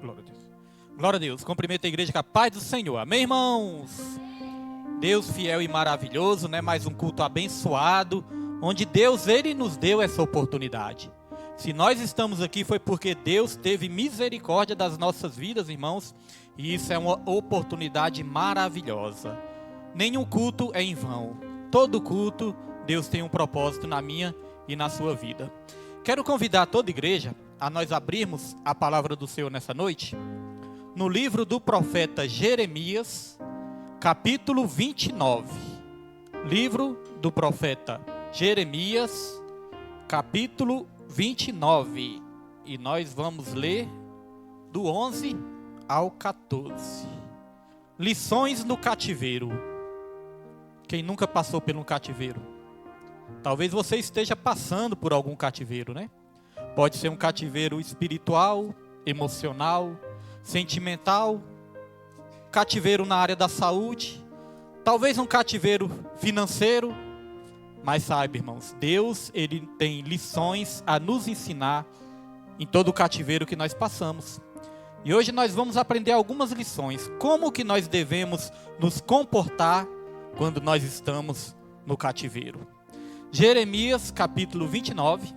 Glória a Deus. Glória a Deus. Cumprimento a igreja com a paz do Senhor. Amém, irmãos? Deus fiel e maravilhoso, né? Mais um culto abençoado, onde Deus, Ele nos deu essa oportunidade. Se nós estamos aqui foi porque Deus teve misericórdia das nossas vidas, irmãos, e isso é uma oportunidade maravilhosa. Nenhum culto é em vão. Todo culto, Deus tem um propósito na minha e na sua vida. Quero convidar toda a igreja a nós abrirmos a palavra do Senhor nessa noite, no livro do profeta Jeremias, capítulo 29. Livro do profeta Jeremias, capítulo 29. E nós vamos ler do 11 ao 14. Lições no cativeiro. Quem nunca passou por um cativeiro? Talvez você esteja passando por algum cativeiro, né? Pode ser um cativeiro espiritual, emocional, sentimental, cativeiro na área da saúde, talvez um cativeiro financeiro. Mas saiba, irmãos, Deus, Ele tem lições a nos ensinar em todo o cativeiro que nós passamos. E hoje nós vamos aprender algumas lições. Como que nós devemos nos comportar quando nós estamos no cativeiro. Jeremias, capítulo 29,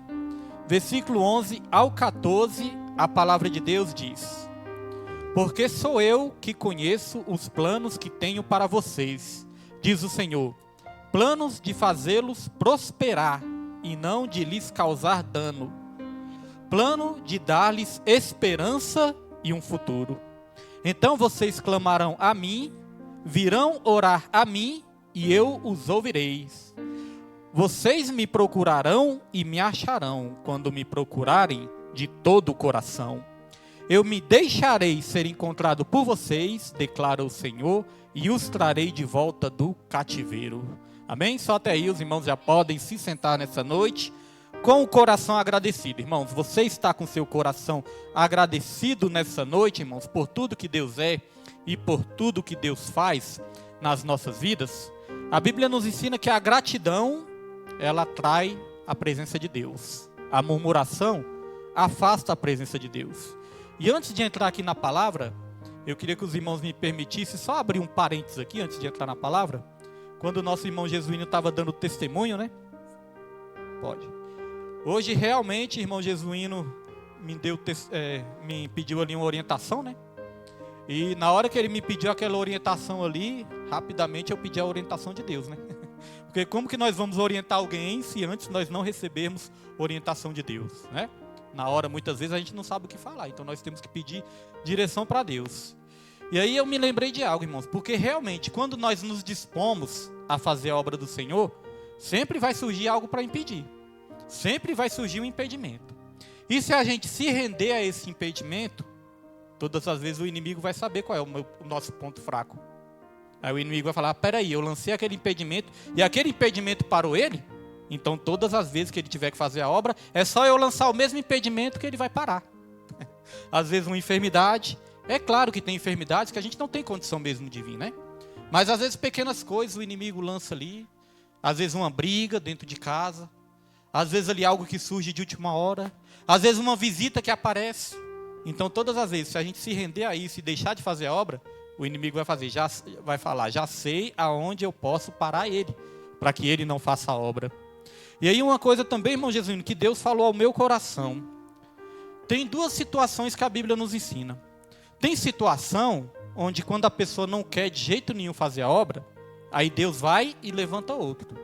versículo 11 ao 14, a palavra de Deus diz: Porque sou eu que conheço os planos que tenho para vocês, diz o Senhor, planos de fazê-los prosperar e não de lhes causar dano, plano de dar-lhes esperança e um futuro. Então vocês clamarão a mim, virão orar a mim e eu os ouvirei. Vocês me procurarão e me acharão quando me procurarem de todo o coração. Eu me deixarei ser encontrado por vocês, declara o Senhor, e os trarei de volta do cativeiro. Amém? Só até aí os irmãos já podem se sentar nessa noite com o coração agradecido. Irmãos, você está com seu coração agradecido nessa noite, irmãos, por tudo que Deus é e por tudo que Deus faz nas nossas vidas? A Bíblia nos ensina que a gratidão, ela atrai a presença de Deus. A murmuração afasta a presença de Deus. E antes de entrar aqui na palavra, eu queria que os irmãos me permitissem só abrir um parênteses aqui, antes de entrar na palavra. Quando o nosso irmão Jesuíno estava dando testemunho, né? Pode. Hoje, realmente, irmão Jesuíno me pediu ali uma orientação, né? E na hora que ele me pediu aquela orientação ali, rapidamente eu pedi a orientação de Deus, né? Porque como que nós vamos orientar alguém se antes nós não recebermos orientação de Deus, né? Na hora, muitas vezes, a gente não sabe o que falar, então nós temos que pedir direção para Deus. E aí eu me lembrei de algo, irmãos, porque realmente, quando nós nos dispomos a fazer a obra do Senhor, sempre vai surgir algo para impedir. Sempre vai surgir um impedimento. E se a gente se render a esse impedimento, todas as vezes o inimigo vai saber qual é o nosso ponto fraco. Aí o inimigo vai falar, peraí, eu lancei aquele impedimento e aquele impedimento parou ele, então todas as vezes que ele tiver que fazer a obra, é só eu lançar o mesmo impedimento que ele vai parar. Às vezes uma enfermidade, é claro que tem enfermidades que a gente não tem condição mesmo de vir, né? Mas às vezes pequenas coisas o inimigo lança ali, às vezes uma briga dentro de casa, às vezes ali algo que surge de última hora, às vezes uma visita que aparece. Então todas as vezes, se a gente se render a isso e deixar de fazer a obra, o inimigo vai falar, já sei aonde eu posso parar ele, para que ele não faça a obra. E aí uma coisa também, irmão Jesus, que Deus falou ao meu coração. Tem duas situações que a Bíblia nos ensina. Tem situação onde quando a pessoa não quer de jeito nenhum fazer a obra, aí Deus vai e levanta outro.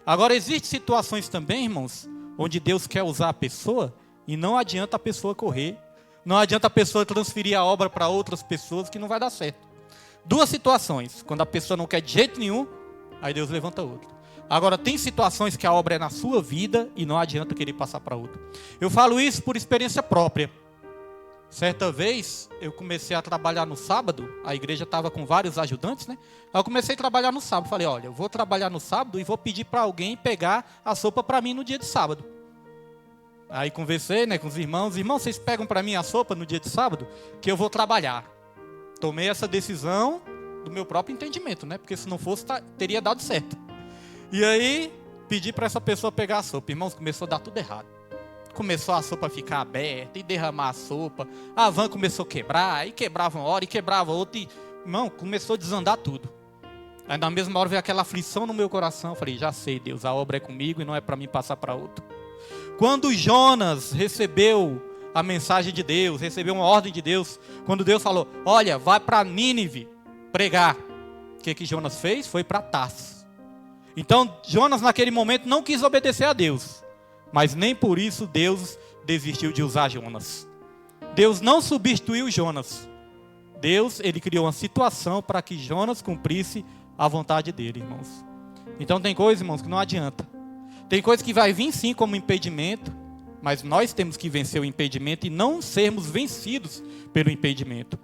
Agora existem situações também, irmãos, onde Deus quer usar a pessoa e não adianta a pessoa correr, não adianta a pessoa transferir a obra para outras pessoas que não vai dar certo. Duas situações, quando a pessoa não quer de jeito nenhum, aí Deus levanta outro. Agora tem situações que a obra é na sua vida e não adianta querer passar para outro. Eu falo isso por experiência própria. Certa vez, eu comecei a trabalhar no sábado, a igreja estava com vários ajudantes, né? Aí eu comecei a trabalhar no sábado, falei, olha, eu vou trabalhar no sábado e vou pedir para alguém pegar a sopa para mim no dia de sábado. Aí conversei, né, com os irmãos, vocês pegam para mim a sopa no dia de sábado, que eu vou trabalhar. Tomei essa decisão do meu próprio entendimento, né? Porque se não fosse, teria dado certo. E aí, pedi para essa pessoa pegar a sopa. Irmãos, começou a dar tudo errado. Começou a sopa a ficar aberta e derramar a sopa. A van começou a quebrar, e quebrava uma hora e quebrava outra. E, irmão, começou a desandar tudo. Aí na mesma hora veio aquela aflição no meu coração. Eu falei, já sei, Deus, a obra é comigo e não é para mim passar para outro. Quando Jonas recebeu a mensagem de Deus, recebeu uma ordem de Deus, quando Deus falou, olha, vai para Nínive pregar. O que Jonas fez? Foi para Tarsis. Então Jonas naquele momento não quis obedecer a Deus. Mas nem por isso Deus desistiu de usar Jonas. Deus não substituiu Jonas. Deus, ele criou uma situação para que Jonas cumprisse a vontade dele, irmãos. Então tem coisas, irmãos, que não adianta. Tem coisa que vai vir sim como impedimento, mas nós temos que vencer o impedimento e não sermos vencidos pelo impedimento.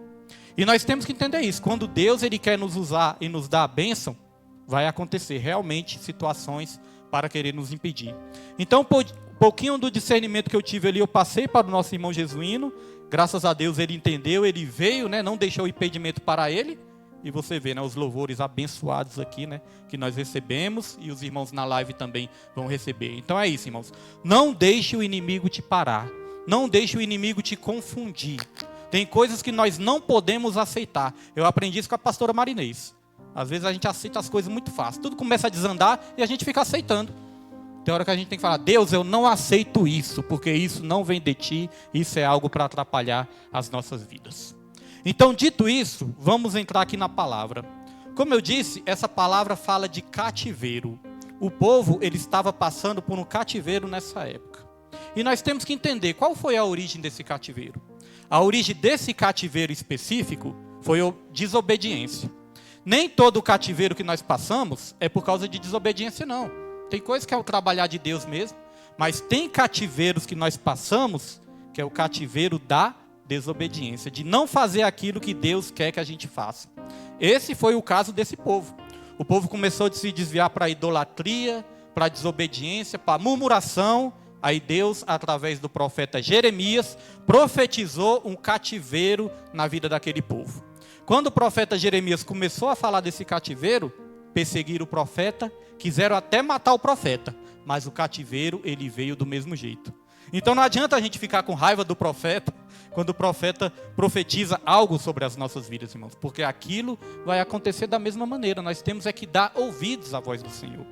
E nós temos que entender isso. Quando Deus ele quer nos usar e nos dar a bênção, vai acontecer realmente situações para querer nos impedir. Então, um pouquinho do discernimento que eu tive ali, eu passei para o nosso irmão Jesuíno. Graças a Deus ele entendeu, ele veio, né, não deixou o impedimento para ele. E você vê, né, os louvores abençoados aqui, né, que nós recebemos e os irmãos na live também vão receber. Então é isso, irmãos. Não deixe o inimigo te parar. Não deixe o inimigo te confundir. Tem coisas que nós não podemos aceitar. Eu aprendi isso com a pastora Marinês. Às vezes a gente aceita as coisas muito fácil. Tudo começa a desandar e a gente fica aceitando. Tem hora que a gente tem que falar, Deus, eu não aceito isso, porque isso não vem de ti, isso é algo para atrapalhar as nossas vidas. Então, dito isso, vamos entrar aqui na palavra. Como eu disse, essa palavra fala de cativeiro. O povo, ele estava passando por um cativeiro nessa época. E nós temos que entender qual foi a origem desse cativeiro. A origem desse cativeiro específico foi a desobediência. Nem todo o cativeiro que nós passamos é por causa de desobediência, não. Tem coisa que é o trabalhar de Deus mesmo, mas tem cativeiros que nós passamos, que é o cativeiro da desobediência, de não fazer aquilo que Deus quer que a gente faça. Esse foi o caso desse povo. O povo começou a se desviar para a idolatria, para a desobediência, para a murmuração. Aí Deus, através do profeta Jeremias, profetizou um cativeiro na vida daquele povo. Quando o profeta Jeremias começou a falar desse cativeiro, perseguiram o profeta, quiseram até matar o profeta, mas o cativeiro ele veio do mesmo jeito. Então não adianta a gente ficar com raiva do profeta, quando o profeta profetiza algo sobre as nossas vidas, irmãos, porque aquilo vai acontecer da mesma maneira. Nós temos é que dar ouvidos à voz do Senhor.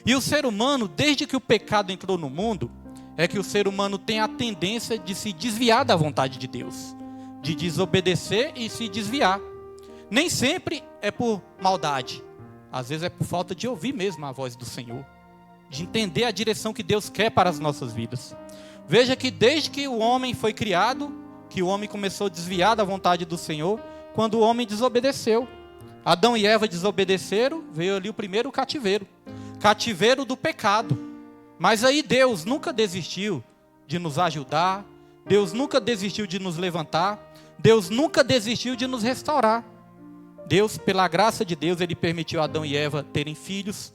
E o ser humano, desde que o pecado entrou no mundo, é que o ser humano tem a tendência de se desviar da vontade de Deus, de desobedecer e se desviar. Nem sempre é por maldade, às vezes é por falta de ouvir mesmo a voz do Senhor, de entender a direção que Deus quer para as nossas vidas. Veja que desde que o homem foi criado, que o homem começou a desviar da vontade do Senhor, quando o homem desobedeceu. Adão e Eva desobedeceram, veio ali o primeiro cativeiro. Cativeiro do pecado. Mas aí Deus nunca desistiu de nos ajudar, Deus nunca desistiu de nos levantar, Deus nunca desistiu de nos restaurar. Deus, pela graça de Deus, ele permitiu Adão e Eva terem filhos.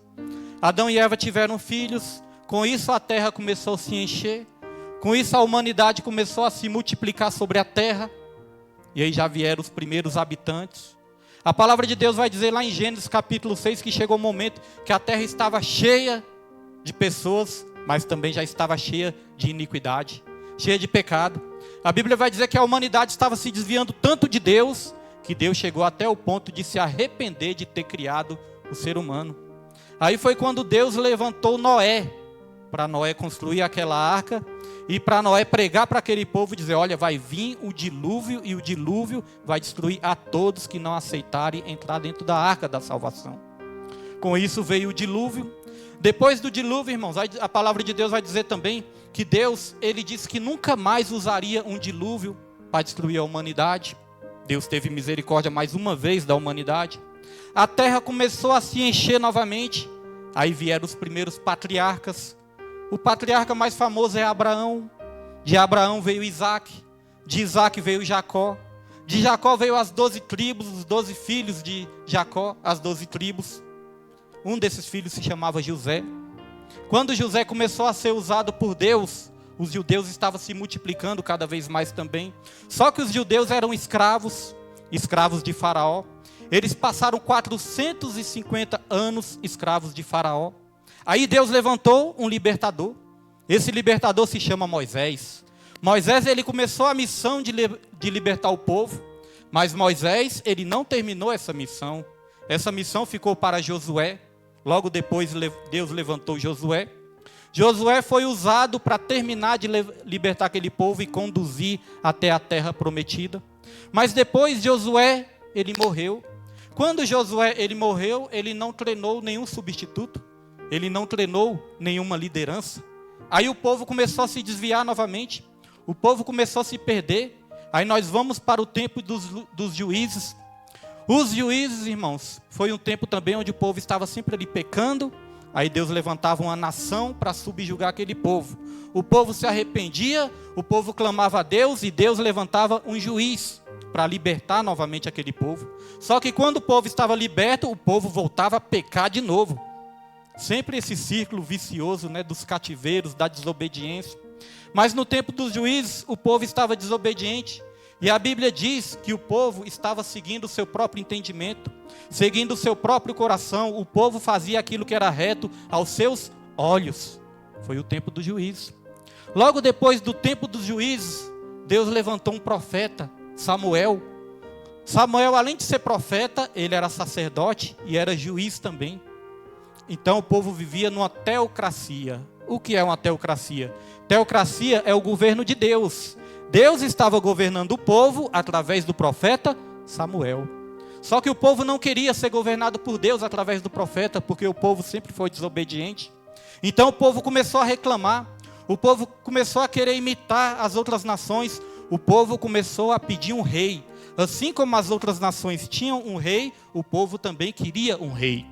Adão e Eva tiveram filhos, com isso a terra começou a se encher, com isso a humanidade começou a se multiplicar sobre a terra, e aí já vieram os primeiros habitantes. A palavra de Deus vai dizer lá em Gênesis capítulo 6, que chegou um momento que a terra estava cheia de pessoas, mas também já estava cheia de iniquidade, cheia de pecado. A Bíblia vai dizer que a humanidade estava se desviando tanto de Deus, que Deus chegou até o ponto de se arrepender de ter criado o ser humano. Aí foi quando Deus levantou Noé, para Noé construir aquela arca, e para Noé pregar para aquele povo e dizer, olha, vai vir o dilúvio, e o dilúvio vai destruir a todos que não aceitarem entrar dentro da arca da salvação. Com isso veio o dilúvio. Depois do dilúvio, irmãos, a palavra de Deus vai dizer também que Deus, ele disse que nunca mais usaria um dilúvio para destruir a humanidade. Deus teve misericórdia mais uma vez da humanidade. A terra começou a se encher novamente. Aí vieram os primeiros patriarcas. O patriarca mais famoso é Abraão. De Abraão veio Isaac. De Isaac veio Jacó. De Jacó veio as 12 tribos, os 12 filhos de Jacó, as 12 tribos. Um desses filhos se chamava José. Quando José começou a ser usado por Deus, os judeus estavam se multiplicando cada vez mais também. Só que os judeus eram escravos de Faraó. Eles passaram 450 anos escravos de Faraó. Aí Deus levantou um libertador. Esse libertador se chama Moisés. Moisés, ele começou a missão de libertar o povo, mas Moisés, ele não terminou essa missão. Essa missão ficou para Josué. Logo depois, Deus levantou Josué. Josué foi usado para terminar de libertar aquele povo e conduzir até a terra prometida. Mas depois Josué, ele morreu. Quando Josué, ele morreu, ele não treinou nenhum substituto. Ele não treinou nenhuma liderança. Aí o povo começou a se desviar novamente. O povo começou a se perder. Aí nós vamos para o tempo dos juízes. Os juízes, irmãos, foi um tempo também onde o povo estava sempre ali pecando. Aí Deus levantava uma nação para subjugar aquele povo. O povo se arrependia, o povo clamava a Deus e Deus levantava um juiz para libertar novamente aquele povo. Só que quando o povo estava liberto, o povo voltava a pecar de novo. Sempre esse círculo vicioso, né, dos cativeiros, da desobediência. Mas no tempo dos juízes, o povo estava desobediente. E a Bíblia diz que o povo estava seguindo o seu próprio entendimento, seguindo o seu próprio coração. O povo fazia aquilo que era reto aos seus olhos. Foi o tempo dos juízes. Logo depois do tempo dos juízes, Deus levantou um profeta, Samuel. Samuel, além de ser profeta, ele era sacerdote e era juiz também. Então o povo vivia numa teocracia. O que é uma teocracia? Teocracia é o governo de Deus. Deus estava governando o povo através do profeta Samuel. Só que o povo não queria ser governado por Deus através do profeta, porque o povo sempre foi desobediente. Então o povo começou a reclamar, o povo começou a querer imitar as outras nações, o povo começou a pedir um rei. Assim como as outras nações tinham um rei, o povo também queria um rei.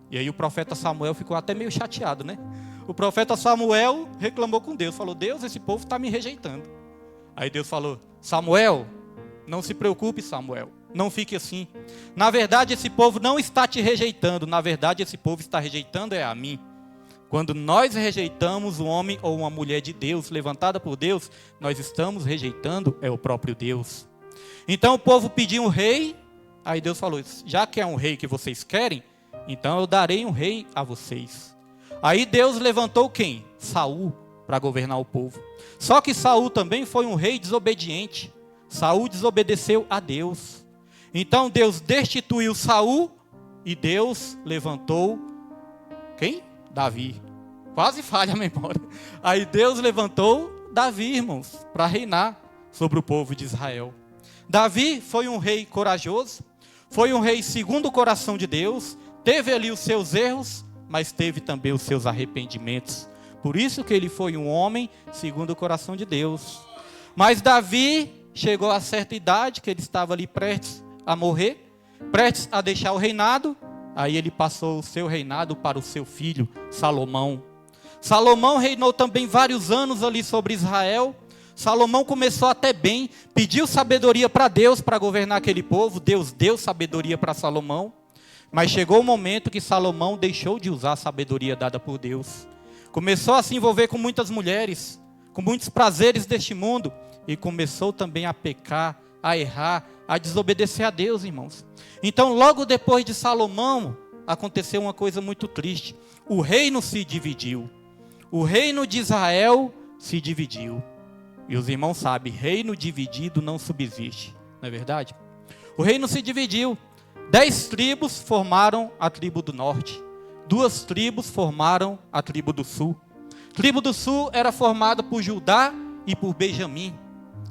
E aí o profeta Samuel ficou até meio chateado, né? O profeta Samuel reclamou com Deus, falou: Deus, esse povo está me rejeitando. Aí Deus falou: Samuel, não se preocupe, Samuel, não fique assim. Na verdade, esse povo não está te rejeitando, na verdade, esse povo está rejeitando a mim. Quando nós rejeitamos um homem ou uma mulher de Deus, levantada por Deus, nós estamos rejeitando o próprio Deus. Então o povo pediu um rei, aí Deus falou: já que é um rei que vocês querem, então eu darei um rei a vocês. Aí Deus levantou quem? Saul, para governar o povo. Só que Saul também foi um rei desobediente. Saul desobedeceu a Deus. Então Deus destituiu Saul e Deus levantou quem? Davi. Quase falha a memória. Aí Deus levantou Davi, irmãos, para reinar sobre o povo de Israel. Davi foi um rei corajoso, foi um rei segundo o coração de Deus, teve ali os seus erros, mas teve também os seus arrependimentos. Por isso que ele foi um homem segundo o coração de Deus. Mas Davi chegou a certa idade, que ele estava ali prestes a morrer, prestes a deixar o reinado. Aí ele passou o seu reinado para o seu filho, Salomão. Salomão reinou também vários anos ali sobre Israel. Salomão começou até bem, pediu sabedoria para Deus para governar aquele povo. Deus deu sabedoria para Salomão. Mas chegou o momento que Salomão deixou de usar a sabedoria dada por Deus. Começou a se envolver com muitas mulheres, com muitos prazeres deste mundo, e começou também a pecar, a errar, a desobedecer a Deus, irmãos. Então, logo depois de Salomão, aconteceu uma coisa muito triste. O reino se dividiu. O reino de Israel se dividiu. E os irmãos sabem, reino dividido não subsiste, não é verdade? O reino se dividiu. 10 tribos formaram a tribo do norte. 2 tribos formaram a tribo do sul. A tribo do sul era formada por Judá e por Benjamim.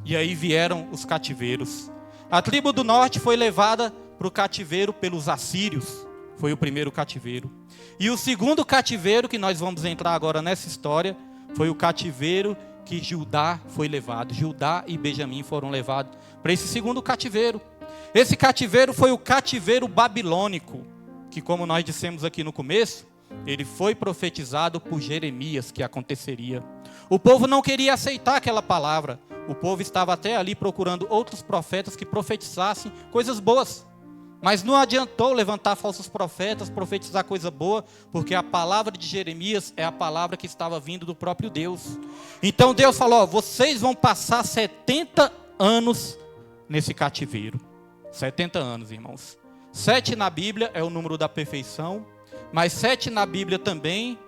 E aí vieram os cativeiros. A tribo do norte foi levada para o cativeiro pelos assírios. Foi o primeiro cativeiro. E o segundo cativeiro, que nós vamos entrar agora nessa história, foi o cativeiro que Judá foi levado. Judá e Benjamim foram levados para esse segundo cativeiro. Esse cativeiro foi o cativeiro babilônico, que, como nós dissemos aqui no começo, ele foi profetizado por Jeremias que aconteceria. O povo não queria aceitar aquela palavra. O povo estava até ali procurando outros profetas que profetizassem coisas boas. Mas não adiantou levantar falsos profetas, profetizar coisa boa, porque a palavra de Jeremias é a palavra que estava vindo do próprio Deus. Então Deus falou: vocês vão passar 70 anos nesse cativeiro. 70 anos, irmãos. 7 na Bíblia é o número da perfeição, mas 7 na Bíblia também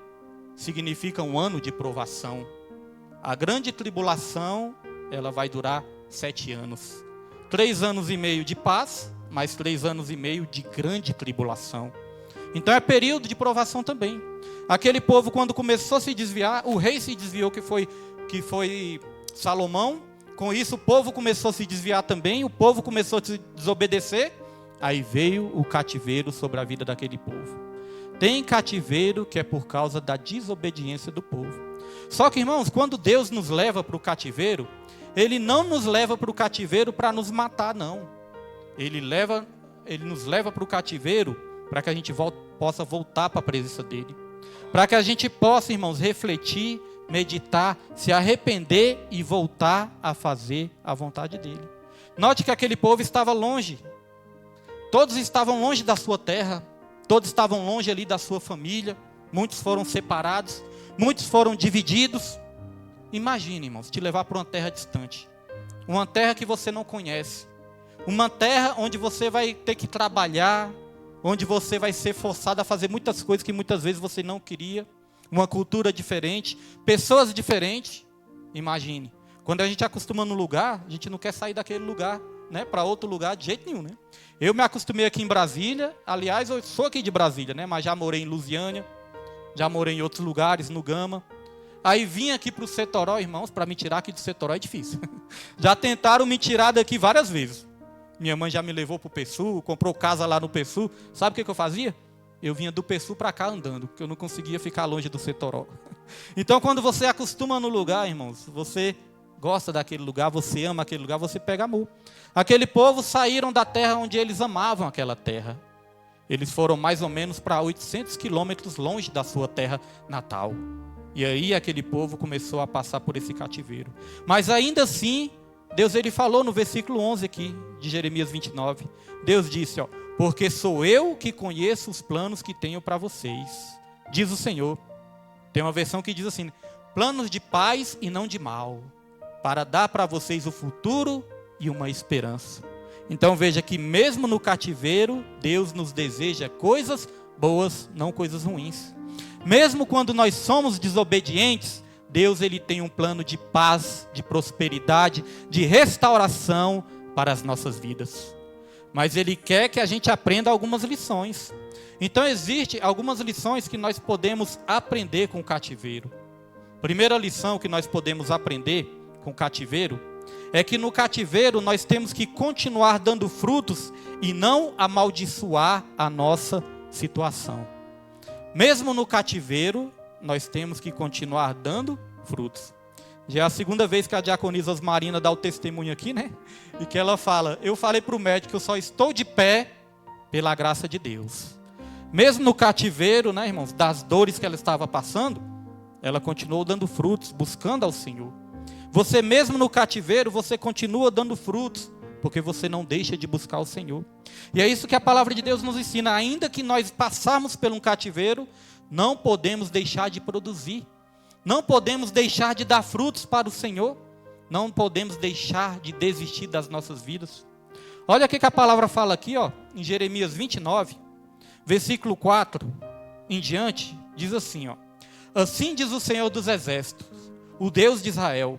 significa um ano de provação. A grande tribulação, ela vai durar 7 anos. 3 anos e meio de paz, mais 3 anos e meio de grande tribulação. Então é período de provação também. Aquele povo, quando começou a se desviar, o rei se desviou, que foi Salomão. Com isso o povo começou a se desviar também, o povo começou a se desobedecer. Aí veio o cativeiro sobre a vida daquele povo. Tem cativeiro que é por causa da desobediência do povo. Só que, irmãos, quando Deus nos leva para o cativeiro, Ele não nos leva para o cativeiro para nos matar, não. Ele nos leva para o cativeiro para que a gente possa voltar para a presença dEle. Para que a gente possa, irmãos, refletir, meditar, se arrepender e voltar a fazer a vontade dEle. Note que aquele povo estava longe. Todos estavam longe da sua terra. Todos estavam longe ali da sua família. Muitos foram separados. Muitos foram divididos. Imagine, irmãos, te levar para uma terra distante. Uma terra que você não conhece. Uma terra onde você vai ter que trabalhar. Onde você vai ser forçado a fazer muitas coisas que muitas vezes você não queria. Uma cultura diferente. Pessoas diferentes. Imagine. Quando a gente acostuma no lugar, a gente não quer sair daquele lugar, né, para outro lugar de jeito nenhum, né? Eu me acostumei aqui em Brasília. Aliás, eu sou aqui de Brasília, né? Mas já morei em Lusiânia. Já morei em outros lugares, no Gama. Aí vim aqui para o Setoró, irmãos, para me tirar aqui do Setoró é difícil. Já tentaram me tirar daqui várias vezes. Minha mãe já me levou para o PSU, comprou casa lá no PSU. Sabe o que eu fazia? Eu vinha do PSU para cá andando, porque eu não conseguia ficar longe do Setoró. Então, quando você acostuma no lugar, irmãos, você gosta daquele lugar, você ama aquele lugar, você pega amor. Aquele povo saíram da terra onde eles amavam aquela terra. Eles foram mais ou menos para 800 quilômetros longe da sua terra natal. E aí aquele povo começou a passar por esse cativeiro. Mas ainda assim, Deus ele falou no versículo 11 aqui, de Jeremias 29. Deus disse, ó, porque sou eu que conheço os planos que tenho para vocês, diz o Senhor. Tem uma versão que diz assim, planos de paz e não de mal, para dar para vocês o futuro e uma esperança. Então veja que mesmo no cativeiro, Deus nos deseja coisas boas, não coisas ruins. Mesmo quando nós somos desobedientes, Deus ele tem um plano de paz, de prosperidade, de restauração para as nossas vidas. Mas Ele quer que a gente aprenda algumas lições. Então existem algumas lições que nós podemos aprender com o cativeiro. Primeira lição que nós podemos aprender com o cativeiro é que no cativeiro nós temos que continuar dando frutos e não amaldiçoar a nossa situação. Mesmo no cativeiro, nós temos que continuar dando frutos. Já é a segunda vez que a diaconisa Osmarina dá o testemunho aqui, né? E que ela fala, eu falei para o médico que eu só estou de pé pela graça de Deus. Mesmo no cativeiro, né, irmãos, das dores que ela estava passando, ela continuou dando frutos, buscando ao Senhor. Você mesmo no cativeiro, você continua dando frutos, porque você não deixa de buscar o Senhor. E é isso que a palavra de Deus nos ensina. Ainda que nós passarmos por um cativeiro, não podemos deixar de produzir. Não podemos deixar de dar frutos para o Senhor. Não podemos deixar de desistir das nossas vidas. Olha o que a palavra fala aqui, ó, em Jeremias 29, versículo 4 em diante, diz assim, ó. Assim diz o Senhor dos Exércitos, o Deus de Israel,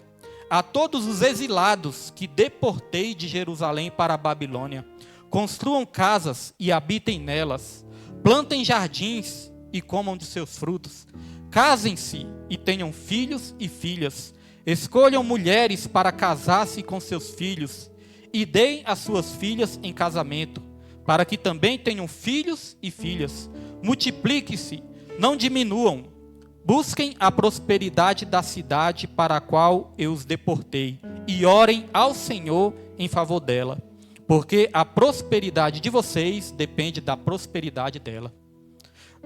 a todos os exilados que deportei de Jerusalém para a Babilônia, construam casas e habitem nelas, plantem jardins e comam de seus frutos, casem-se e tenham filhos e filhas, escolham mulheres para casar-se com seus filhos e deem as suas filhas em casamento, para que também tenham filhos e filhas, multipliquem-se, não diminuam, busquem a prosperidade da cidade para a qual eu os deportei e orem ao Senhor em favor dela, porque a prosperidade de vocês depende da prosperidade dela.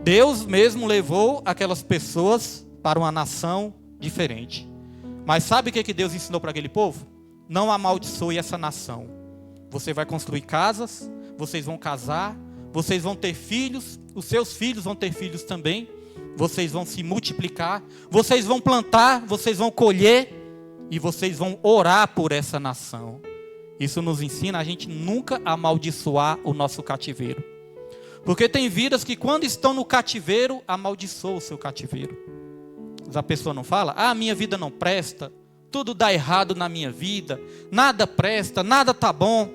Deus mesmo levou aquelas pessoas para uma nação diferente. Mas sabe o que Deus ensinou para aquele povo? Não amaldiçoe essa nação. Você vai construir casas, vocês vão casar, vocês vão ter filhos, os seus filhos vão ter filhos também, vocês vão se multiplicar, vocês vão plantar, vocês vão colher e vocês vão orar por essa nação. Isso nos ensina a gente nunca amaldiçoar o nosso cativeiro. Porque tem vidas que quando estão no cativeiro, amaldiçoam o seu cativeiro. A pessoa não fala, minha vida não presta, tudo dá errado na minha vida, nada presta, nada tá bom.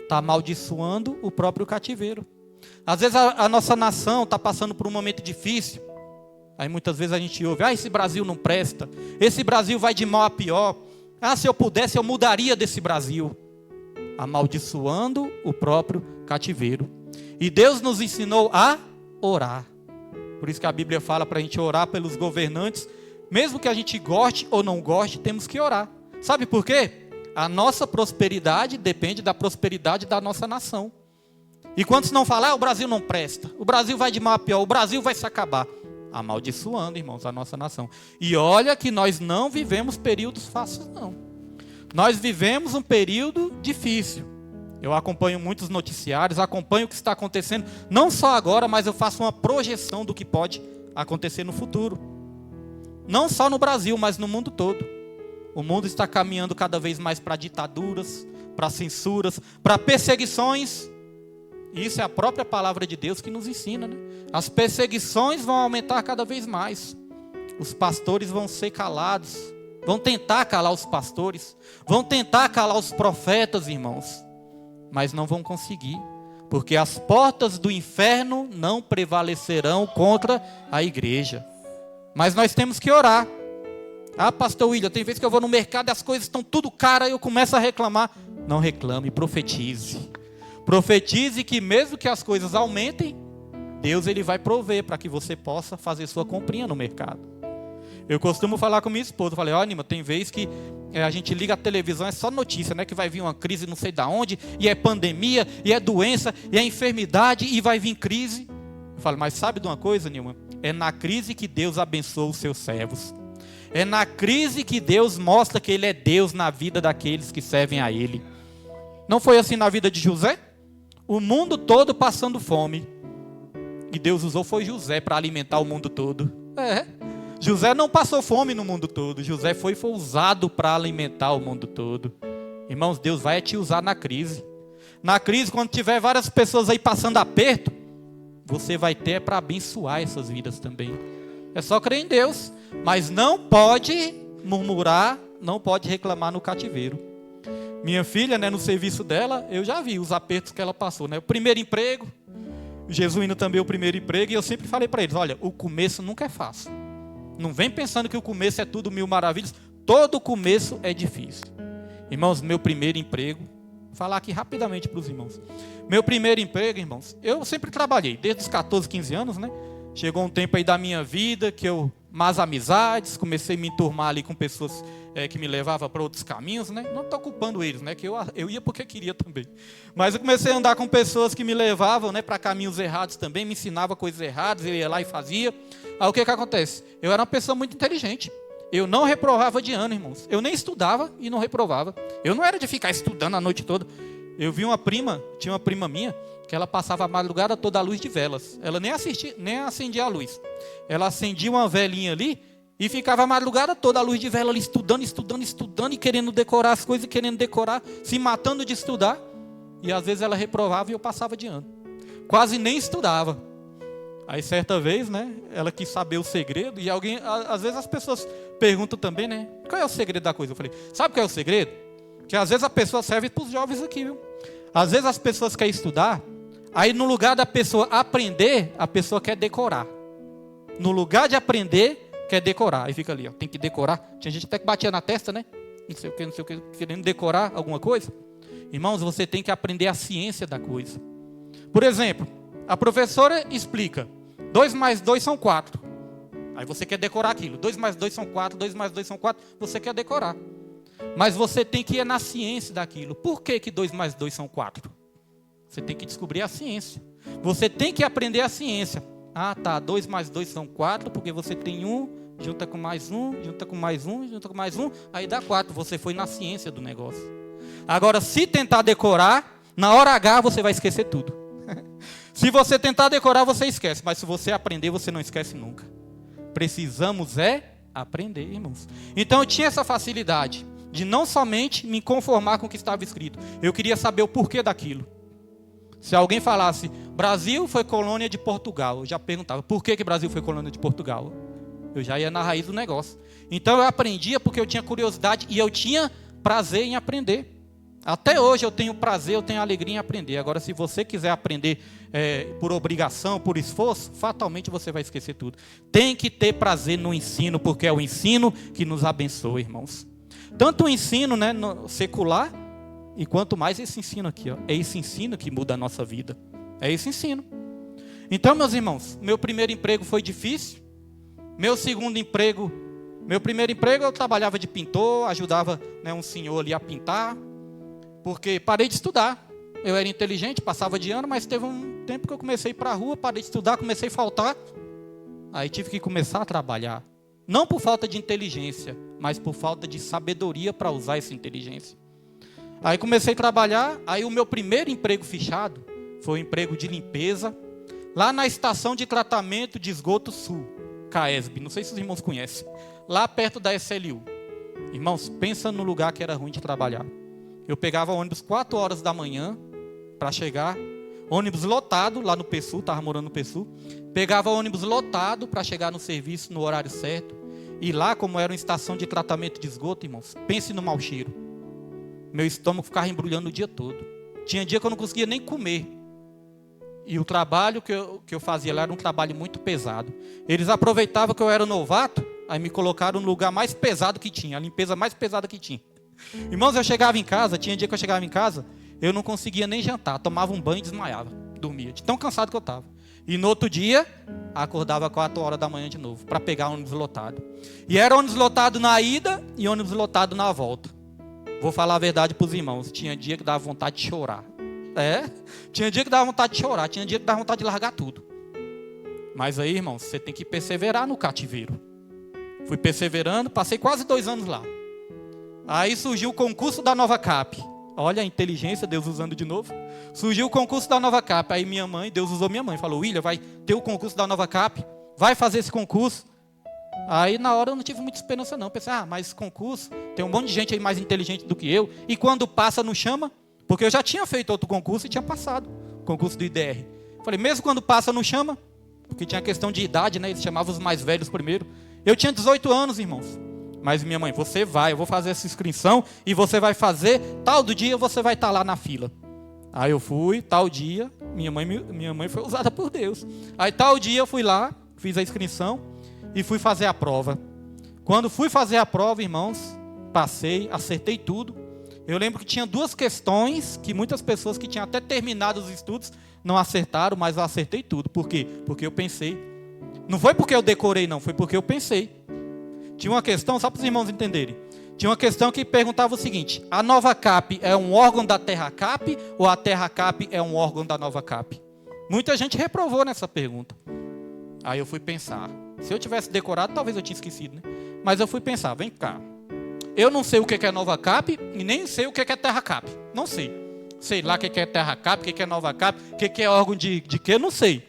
Está amaldiçoando o próprio cativeiro. Às vezes a nossa nação está passando por um momento difícil. Aí muitas vezes a gente ouve, esse Brasil não presta, esse Brasil vai de mal a pior. Se eu pudesse eu mudaria desse Brasil. Amaldiçoando o próprio cativeiro. E Deus nos ensinou a orar. Por isso que a Bíblia fala para a gente orar pelos governantes. Mesmo que a gente goste ou não goste, temos que orar. Sabe por quê? A nossa prosperidade depende da prosperidade da nossa nação. E quando não falar, o Brasil não presta, o Brasil vai de mal a pior, o Brasil vai se acabar. Amaldiçoando, irmãos, a nossa nação. E olha que nós não vivemos períodos fáceis, não. Nós vivemos um período difícil. Eu acompanho muitos noticiários, acompanho o que está acontecendo, não só agora, mas eu faço uma projeção do que pode acontecer no futuro. Não só no Brasil, mas no mundo todo. O mundo está caminhando cada vez mais para ditaduras, para censuras, para perseguições. E isso é a própria palavra de Deus que nos ensina, né? As perseguições vão aumentar cada vez mais. Os pastores vão ser calados. Vão tentar calar os pastores. Vão tentar calar os profetas, irmãos. Mas não vão conseguir. Porque as portas do inferno não prevalecerão contra a igreja. Mas nós temos que orar. Pastor William, tem vezes que eu vou no mercado e as coisas estão tudo caras e eu começo a reclamar. Não reclame, profetize. Profetize que mesmo que as coisas aumentem, Deus ele vai prover para que você possa fazer sua comprinha no mercado. Eu costumo falar com minha esposa, eu falei, Nima, tem vez que a gente liga a televisão, é só notícia, né? Que vai vir uma crise não sei de onde, e é pandemia, e é doença, e é enfermidade, e vai vir crise. Eu falo, mas sabe de uma coisa, Nilma? É na crise que Deus abençoa os seus servos. É na crise que Deus mostra que Ele é Deus na vida daqueles que servem a Ele. Não foi assim na vida de José? O mundo todo passando fome. E Deus usou foi José para alimentar o mundo todo. José não passou fome no mundo todo. José foi usado para alimentar o mundo todo. Irmãos, Deus vai te usar na crise. Na crise, quando tiver várias pessoas aí passando aperto, você vai ter para abençoar essas vidas também. É só crer em Deus. Mas não pode murmurar, não pode reclamar no cativeiro. Minha filha, né, no serviço dela, eu já vi os apertos que ela passou, né? O primeiro emprego, Jesuíno também o primeiro emprego, e eu sempre falei para eles, olha, o começo nunca é fácil. Não vem pensando que o começo é tudo mil maravilhas, todo começo é difícil. Irmãos, meu primeiro emprego, vou falar aqui rapidamente para os irmãos. Meu primeiro emprego, irmãos, eu sempre trabalhei, desde os 14, 15 anos, né? Chegou um tempo aí da minha vida que eu, mais amizades, comecei a me enturmar ali com pessoas que me levavam para outros caminhos, né? Não estou culpando eles, né? Que eu ia porque queria também. Mas eu comecei a andar com pessoas que me levavam, né, para caminhos errados também, me ensinavam coisas erradas, eu ia lá e fazia. Aí o que acontece? Eu era uma pessoa muito inteligente. Eu não reprovava de ano, irmãos. Eu nem estudava e não reprovava. Eu não era de ficar estudando a noite toda. Eu vi tinha uma prima minha, que ela passava a madrugada toda à luz de velas. Ela nem acendia a luz. Ela acendia uma velinha ali e ficava a madrugada toda à luz de vela ali, estudando e querendo decorar as coisas, se matando de estudar. E às vezes ela reprovava e eu passava de ano. Quase nem estudava. Aí certa vez, né, ela quis saber o segredo e às vezes as pessoas perguntam também, né, qual é o segredo da coisa? Eu falei, sabe qual é o segredo? Que às vezes a pessoa serve para os jovens aqui, viu? Às vezes as pessoas querem estudar, aí no lugar da pessoa aprender, a pessoa quer decorar. No lugar de aprender, quer decorar. Aí fica ali, ó, tem que decorar. Tinha gente até que batia na testa, né? Não sei o que, querendo decorar alguma coisa. Irmãos, você tem que aprender a ciência da coisa. Por exemplo, a professora explica, 2 mais 2 são 4. Aí você quer decorar aquilo. 2 mais 2 são 4, 2 mais 2 são 4, você quer decorar. Mas você tem que ir na ciência daquilo. Por que 2 mais 2 são 4? Você tem que descobrir a ciência. Você tem que aprender a ciência. 2 mais 2 são 4, porque você tem 1, junta com mais 1, junta com mais 1, junta com mais 1, aí dá 4. Você foi na ciência do negócio. Agora, se tentar decorar, na hora H você vai esquecer tudo. Se você tentar decorar, você esquece. Mas se você aprender, você não esquece nunca. Precisamos aprender, irmãos. Então eu tinha essa facilidade de não somente me conformar com o que estava escrito. Eu queria saber o porquê daquilo. Se alguém falasse, Brasil foi colônia de Portugal, eu já perguntava, por que Brasil foi colônia de Portugal? Eu já ia na raiz do negócio. Então eu aprendia porque eu tinha curiosidade e eu tinha prazer em aprender. Até hoje eu tenho prazer, eu tenho alegria em aprender. Agora, se você quiser aprender por obrigação, por esforço, fatalmente você vai esquecer tudo. Tem que ter prazer no ensino, porque é o ensino que nos abençoa, irmãos. Tanto o ensino, né, secular, e quanto mais esse ensino aqui. Ó. É esse ensino que muda a nossa vida. É esse ensino. Então, meus irmãos, meu primeiro emprego foi difícil. Meu primeiro emprego eu trabalhava de pintor, ajudava, né, um senhor ali a pintar. Porque parei de estudar. Eu era inteligente, passava de ano, mas teve um tempo que eu comecei a ir para a rua, parei de estudar, comecei a faltar. Aí tive que começar a trabalhar. Não por falta de inteligência, mas por falta de sabedoria para usar essa inteligência. Aí comecei a trabalhar, aí o meu primeiro emprego fichado foi um emprego de limpeza, lá na estação de tratamento de esgoto sul, CAESB, não sei se os irmãos conhecem, lá perto da SLU. Irmãos, pensa no lugar que era ruim de trabalhar. Eu pegava ônibus 4 horas da manhã para chegar, ônibus lotado lá no PSU, estava morando no PSU. Pegava ônibus lotado para chegar no serviço no horário certo. E lá, como era uma estação de tratamento de esgoto, irmãos, pense no mau cheiro. Meu estômago ficava embrulhando o dia todo. Tinha dia que eu não conseguia nem comer. E o trabalho que eu fazia lá era um trabalho muito pesado. Eles aproveitavam que eu era novato, aí me colocaram no lugar mais pesado que tinha, a limpeza mais pesada que tinha. Irmãos, eu chegava em casa, tinha dia que eu chegava em casa, eu não conseguia nem jantar, tomava um banho e desmaiava, dormia, de tão cansado que eu estava. E no outro dia, acordava 4 horas da manhã de novo, para pegar ônibus lotado. E era ônibus lotado na ida e ônibus lotado na volta. Vou falar a verdade para os irmãos, tinha dia que dava vontade de chorar. Tinha dia que dava vontade de chorar, tinha dia que dava vontade de largar tudo. Mas aí, irmãos, você tem que perseverar no cativeiro. Fui perseverando, passei quase 2 anos lá. Aí surgiu o concurso da Nova Cap. Olha a inteligência, Deus usando de novo. Surgiu o concurso da Nova Cap. Aí minha mãe, Deus usou minha mãe, falou: William, vai ter o concurso da Nova Cap, vai fazer esse concurso. Aí na hora eu não tive muita esperança não. Pensei, mas esse concurso, tem um monte de gente aí mais inteligente do que eu. E quando passa não chama, porque eu já tinha feito outro concurso e tinha passado, o concurso do IDR. Falei, mesmo quando passa não chama, porque tinha questão de idade, né? Eles chamavam os mais velhos primeiro. Eu tinha 18 anos, irmãos. Mas minha mãe, você vai, eu vou fazer essa inscrição e você vai fazer, tal do dia você vai estar lá na fila. Aí eu fui, tal dia, minha mãe foi usada por Deus. Aí tal dia eu fui lá, fiz a inscrição e fui fazer a prova. Quando fui fazer a prova, irmãos, passei, acertei tudo. Eu lembro que tinha 2 questões que muitas pessoas que tinham até terminado os estudos não acertaram, mas eu acertei tudo. Por quê? Porque eu pensei. Não foi porque eu decorei, não, foi porque eu pensei. Tinha uma questão, só para os irmãos entenderem. Tinha uma questão que perguntava o seguinte: a Nova Cap é um órgão da Terra Cap ou a Terra Cap é um órgão da Nova Cap? Muita gente reprovou nessa pergunta. Aí eu fui pensar. Se eu tivesse decorado, talvez eu tinha esquecido, né? Mas eu fui pensar, vem cá. Eu não sei o que é Nova Cap e nem sei o que é Terra Cap. Não sei. Sei lá o que é Terra Cap, o que é Nova Cap, o que é órgão de quê, não sei.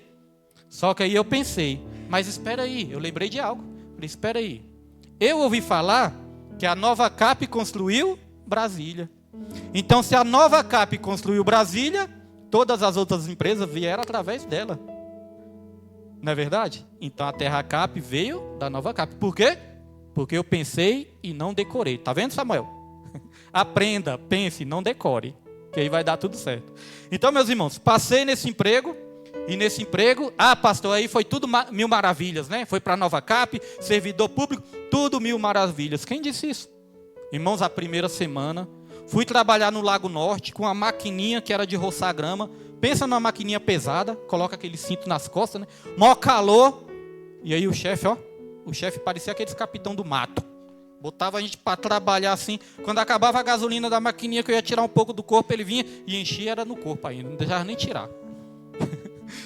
Só que aí eu pensei, mas espera aí, eu lembrei de algo. Falei, espera aí. Eu ouvi falar que a Nova Cap construiu Brasília. Então, se a Nova Cap construiu Brasília, todas as outras empresas vieram através dela. Não é verdade? Então, a Terra Cap veio da Nova Cap. Por quê? Porque eu pensei e não decorei. Tá vendo, Samuel? Aprenda, pense, não decore, que aí vai dar tudo certo. Então, meus irmãos, passei nesse emprego. E nesse emprego, pastor, aí foi tudo 1000 maravilhas, né? Foi para a Nova Cap, servidor público, tudo 1000 maravilhas. Quem disse isso? Irmãos, a primeira semana, fui trabalhar no Lago Norte com uma maquininha que era de roçar grama. Pensa numa maquininha pesada, coloca aquele cinto nas costas, né? Mó calor. E aí o chefe parecia aqueles capitão do mato. Botava a gente para trabalhar assim. Quando acabava a gasolina da maquininha que eu ia tirar um pouco do corpo, ele vinha e enchia, era no corpo ainda, não deixava nem tirar.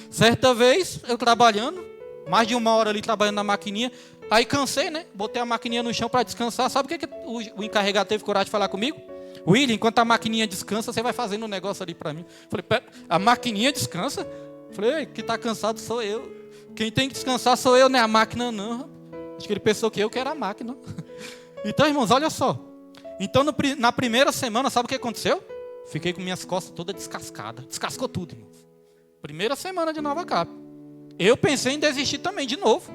Certa vez, eu trabalhando, mais de 1 hora ali trabalhando na maquininha, aí cansei, né? Botei a maquininha no chão para descansar. Sabe o que o encarregado teve coragem de falar comigo? William, enquanto a maquininha descansa, você vai fazendo um negócio ali para mim. Falei, pera, a maquininha descansa? Falei, quem está cansado sou eu. Quem tem que descansar sou eu, não é a máquina não. Acho que ele pensou que eu que era a máquina. Então, irmãos, olha só. Então, na primeira semana, sabe o que aconteceu? Fiquei com minhas costas todas descascadas. Descascou tudo, irmãos. Primeira semana de Nova Cap. Eu pensei em desistir também, de novo.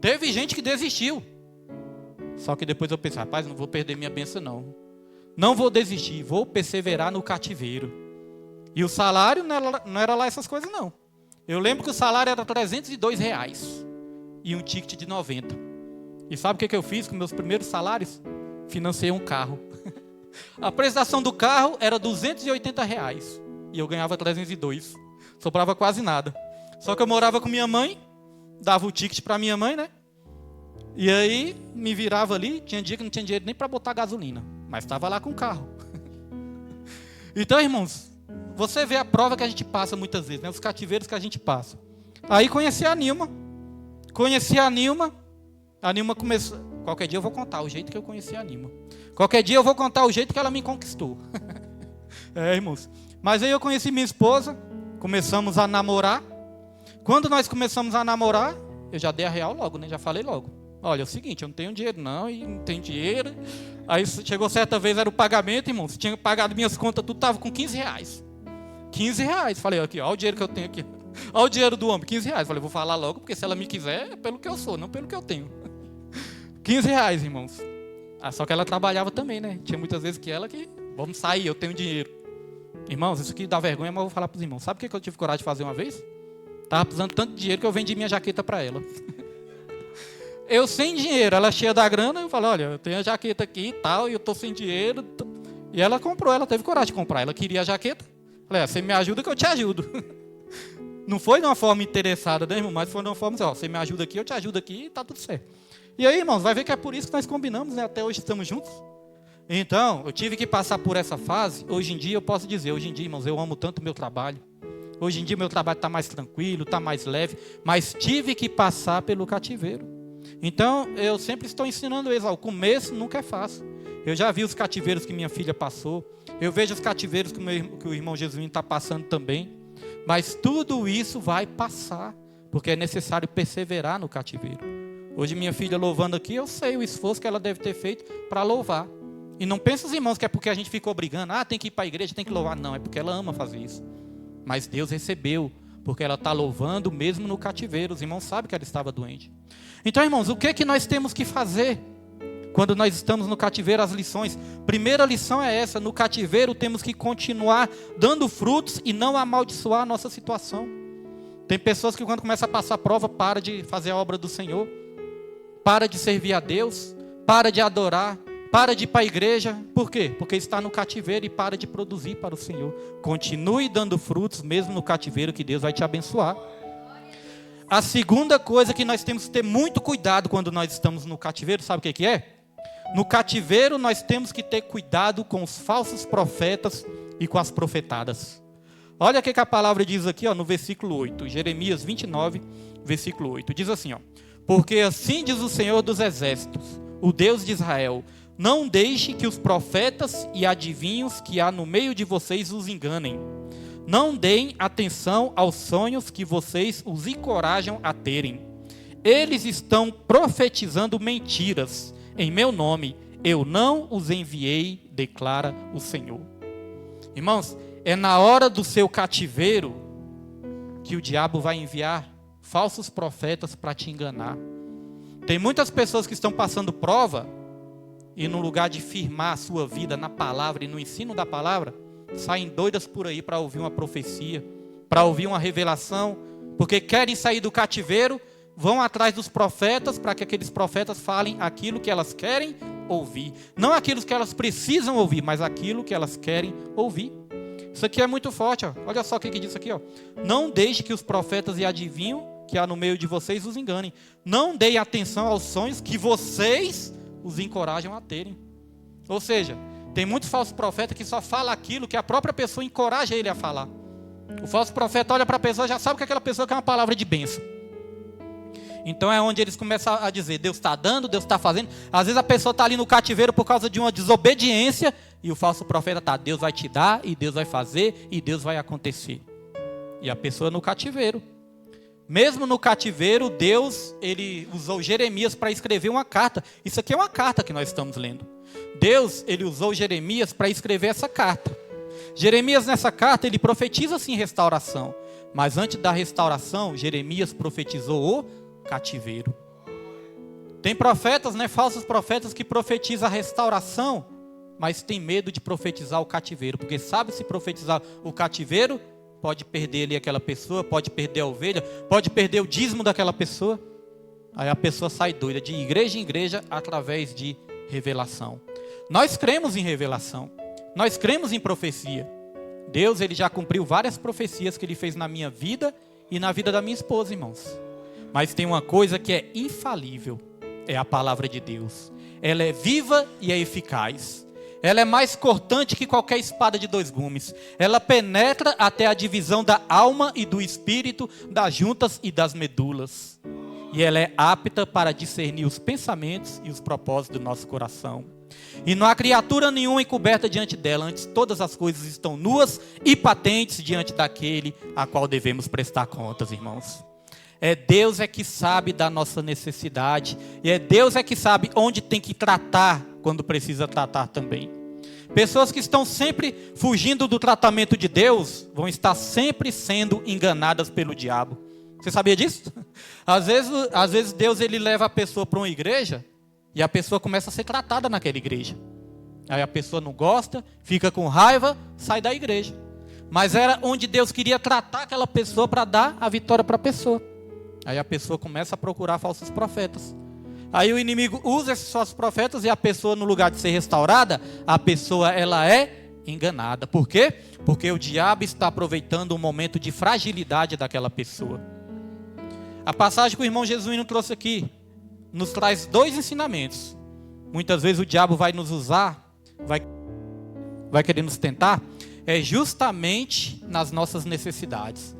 Teve gente que desistiu. Só que depois eu pensei, rapaz, não vou perder minha bênção não. Não vou desistir, vou perseverar no cativeiro. E o salário não era lá essas coisas não. Eu lembro que o salário era R$302 e um ticket de 90. E sabe o que eu fiz com meus primeiros salários? Financei um carro. A prestação do carro era R$280 e eu ganhava 302. Sobrava quase nada. Só que eu morava com minha mãe, dava o ticket para minha mãe, né? E aí me virava ali, tinha dia que não tinha dinheiro nem para botar gasolina, mas estava lá com o carro. Então, irmãos, você vê a prova que a gente passa muitas vezes, né? Os cativeiros que a gente passa. Aí conheci a Nilma. A Nilma começou. Qualquer dia eu vou contar o jeito que eu conheci a Nilma. Qualquer dia eu vou contar o jeito que ela me conquistou. Irmãos. Mas aí eu conheci minha esposa, começamos a namorar. Quando nós começamos a namorar, eu já dei a real logo, né? Já falei logo. Olha, é o seguinte, eu não tenho dinheiro não, e não tenho dinheiro. Aí chegou certa vez, era o pagamento, irmão. Se tinha pagado minhas contas, tudo estava com R$15. R$15. Falei, aqui, olha o dinheiro que eu tenho aqui. Olha o dinheiro do homem, R$15. Falei, vou falar logo, porque se ela me quiser, é pelo que eu sou, não pelo que eu tenho. R$15, irmãos. Só que ela trabalhava também, né? Tinha muitas vezes que ela que, vamos sair, eu tenho dinheiro. Irmãos, isso aqui dá vergonha, mas eu vou falar para os irmãos. Sabe o que eu tive coragem de fazer uma vez? Estava precisando tanto de dinheiro que eu vendi minha jaqueta para ela. Eu sem dinheiro, ela cheia da grana, eu falei, olha, eu tenho a jaqueta aqui e tal, e eu estou sem dinheiro. E ela comprou, ela teve coragem de comprar. Ela queria a jaqueta. Falei, você me ajuda que eu te ajudo. Não foi de uma forma interessada, né, irmão? Mas foi de uma forma assim, ó, você me ajuda aqui, eu te ajudo aqui e tá tudo certo. E aí, irmãos, vai ver que é por isso que nós combinamos, né? Até hoje estamos juntos. Então, eu tive que passar por essa fase. Hoje em dia, eu posso dizer, hoje em dia, irmãos, eu amo tanto o meu trabalho. Hoje em dia, meu trabalho está mais tranquilo, está mais leve. Mas tive que passar pelo cativeiro. Então, eu sempre estou ensinando eles, o começo nunca é fácil. Eu já vi os cativeiros que minha filha passou. Eu vejo os cativeiros que o irmão Jesuíno está passando também. Mas tudo isso vai passar, porque é necessário perseverar no cativeiro. Hoje minha filha louvando aqui, eu sei o esforço que ela deve ter feito para louvar. E não pensa os irmãos que é porque a gente ficou brigando, tem que ir para a igreja, tem que louvar. Não, é porque ela ama fazer isso. Mas Deus recebeu, porque ela está louvando mesmo no cativeiro. Os irmãos sabem que ela estava doente. Então, irmãos, o que nós temos que fazer quando nós estamos no cativeiro? As lições. Primeira lição é essa: no cativeiro temos que continuar dando frutos e não amaldiçoar a nossa situação. Tem pessoas que quando começa a passar prova, para de fazer a obra do Senhor, para de servir a Deus, para de adorar, para de ir para a igreja. Por quê? Porque está no cativeiro e para de produzir para o Senhor. Continue dando frutos mesmo no cativeiro, que Deus vai te abençoar. A segunda coisa que nós temos que ter muito cuidado quando nós estamos no cativeiro, sabe o que é? No cativeiro nós temos que ter cuidado com os falsos profetas e com as profetadas. Olha o que a palavra diz aqui, no versículo 8, Jeremias 29, versículo 8. Diz assim, porque assim diz o Senhor dos Exércitos, o Deus de Israel, não deixe que os profetas e adivinhos que há no meio de vocês os enganem. Não deem atenção aos sonhos que vocês os encorajam a terem. Eles estão profetizando mentiras. Em meu nome, eu não os enviei, declara o Senhor. Irmãos, é na hora do seu cativeiro que o diabo vai enviar falsos profetas para te enganar. Tem muitas pessoas que estão passando prova e no lugar de firmar a sua vida na palavra e no ensino da palavra, saem doidas por aí para ouvir uma profecia, para ouvir uma revelação, porque querem sair do cativeiro, vão atrás dos profetas para que aqueles profetas falem aquilo que elas querem ouvir. Não aquilo que elas precisam ouvir, mas aquilo que elas querem ouvir. Isso aqui é muito forte. Olha só o que diz aqui. Não deixe que os profetas e adivinhos que há no meio de vocês os enganem. Não deem atenção aos sonhos que vocês os encorajam a terem. Ou seja, tem muitos falsos profetas que só falam aquilo que a própria pessoa encoraja ele a falar. O falso profeta olha para a pessoa e já sabe que aquela pessoa quer uma palavra de bênção. Então é onde eles começam a dizer, Deus está dando, Deus está fazendo. Às vezes a pessoa está ali no cativeiro por causa de uma desobediência, e o falso profeta está, Deus vai te dar, e Deus vai fazer, e Deus vai acontecer. E a pessoa no cativeiro. Mesmo no cativeiro, Deus, ele usou Jeremias para escrever uma carta. Isso aqui é uma carta que nós estamos lendo. Deus, ele usou Jeremias para escrever essa carta. Jeremias, nessa carta, ele profetiza sim restauração. Mas antes da restauração, Jeremias profetizou o cativeiro. Tem profetas, né, falsos profetas que profetizam a restauração, mas tem medo de profetizar o cativeiro, porque sabe se profetizar o cativeiro, pode perder ali aquela pessoa, pode perder a ovelha, pode perder o dízimo daquela pessoa. Aí a pessoa sai doida de igreja em igreja através de revelação. Nós cremos em revelação, nós cremos em profecia. Deus, ele já cumpriu várias profecias que ele fez na minha vida e na vida da minha esposa, irmãos. Mas tem uma coisa que é infalível, é a palavra de Deus. Ela é viva e é eficaz. Ela é mais cortante que qualquer espada de 2 gumes. Ela penetra até a divisão da alma e do espírito, das juntas e das medulas. E ela é apta para discernir os pensamentos e os propósitos do nosso coração. E não há criatura nenhuma encoberta diante dela, antes todas as coisas estão nuas e patentes diante daquele a qual devemos prestar contas, irmãos. É Deus é que sabe da nossa necessidade, e é Deus é que sabe onde tem que tratar, quando precisa tratar também. Pessoas que estão sempre fugindo do tratamento de Deus, vão estar sempre sendo enganadas pelo diabo. Você sabia disso? Às vezes Deus, ele leva a pessoa para uma igreja, e a pessoa começa a ser tratada naquela igreja. Aí a pessoa não gosta, fica com raiva, sai da igreja. Mas era onde Deus queria tratar aquela pessoa para dar a vitória para a pessoa. Aí a pessoa começa a procurar falsos profetas. Aí o inimigo usa esses falsos profetas e a pessoa, no lugar de ser restaurada, a pessoa, ela é enganada. Por quê? Porque o diabo está aproveitando um momento de fragilidade daquela pessoa. A passagem que o irmão Jesuíno trouxe aqui nos traz 2 ensinamentos. Muitas vezes o diabo vai nos usar, vai querer nos tentar, é justamente nas nossas necessidades.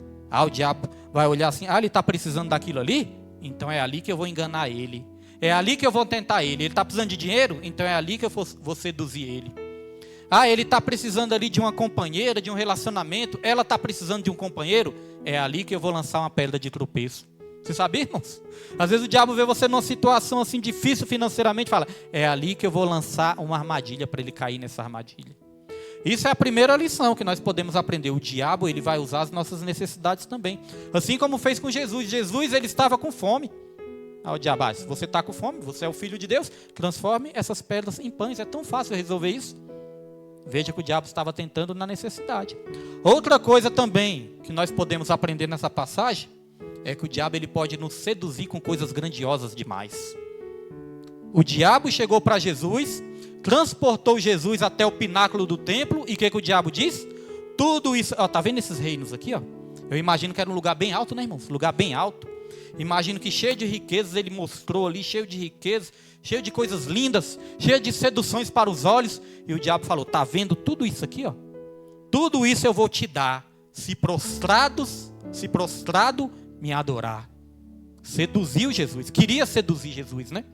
O diabo vai olhar assim, ele está precisando daquilo ali? Então é ali que eu vou enganar ele. É ali que eu vou tentar ele. Ele está precisando de dinheiro? Então é ali que eu vou seduzir ele. Ele está precisando ali de uma companheira, de um relacionamento. Ela está precisando de um companheiro? É ali que eu vou lançar uma pedra de tropeço. Você sabia, irmãos? Às vezes o diabo vê você numa situação assim difícil financeiramente e fala, é ali que eu vou lançar uma armadilha para ele cair nessa armadilha. Isso é a primeira lição que nós podemos aprender. O diabo, ele vai usar as nossas necessidades também. Assim como fez com Jesus. Jesus, ele estava com fome. O diabo, se você está com fome, você é o filho de Deus, transforme essas pedras em pães. É tão fácil resolver isso. Veja que o diabo estava tentando na necessidade. Outra coisa também que nós podemos aprender nessa passagem é que o diabo, ele pode nos seduzir com coisas grandiosas demais. O diabo chegou para Jesus, transportou Jesus até o pináculo do templo, e o que o diabo diz? Tudo isso, tá vendo esses reinos aqui, ó? Eu imagino que era um lugar bem alto, né, irmãos? Lugar bem alto. Imagino que cheio de riquezas, ele mostrou ali, cheio de riquezas, cheio de coisas lindas, cheio de seduções para os olhos. E o diabo falou, tá vendo tudo isso aqui, ó? Tudo isso eu vou te dar, se prostrado me adorar. Seduziu Jesus, queria seduzir Jesus, né?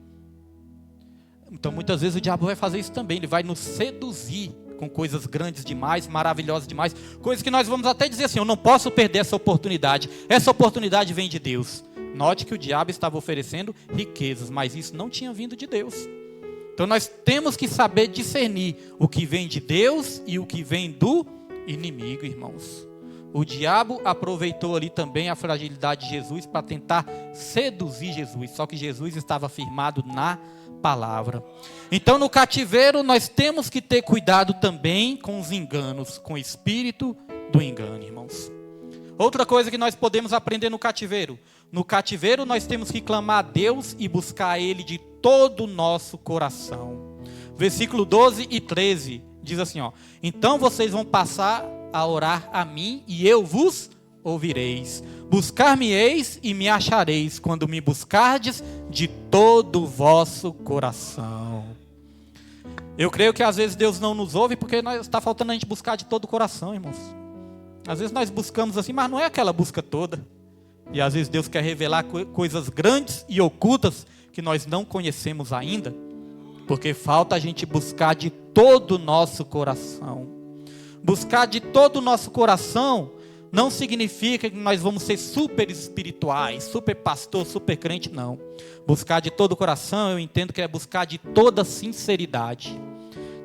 Então muitas vezes o diabo vai fazer isso também, ele vai nos seduzir com coisas grandes demais, maravilhosas demais, coisas que nós vamos até dizer assim, eu não posso perder essa oportunidade vem de Deus. Note que o diabo estava oferecendo riquezas, mas isso não tinha vindo de Deus. Então nós temos que saber discernir o que vem de Deus e o que vem do inimigo, irmãos. O diabo aproveitou ali também a fragilidade de Jesus para tentar seduzir Jesus, só que Jesus estava firmado na palavra. Então no cativeiro nós temos que ter cuidado também com os enganos, com o espírito do engano, irmãos. Outra coisa que nós podemos aprender no cativeiro nós temos que clamar a Deus e buscar Ele de todo o nosso coração. Versículo 12 e 13 diz assim, então vocês vão passar a orar a mim e eu vos ouvireis. Buscar-me-eis e me achareis quando me buscardes de todo o vosso coração. Eu creio que às vezes Deus não nos ouve porque está faltando a gente buscar de todo o coração, irmãos. Às vezes nós buscamos assim, mas não é aquela busca toda. E às vezes Deus quer revelar coisas grandes e ocultas que nós não conhecemos ainda, porque falta a gente buscar de todo o nosso coração. Buscar de todo o nosso coração não significa que nós vamos ser super espirituais, super pastor, super crente, não. Buscar de todo o coração, eu entendo que é buscar de toda sinceridade.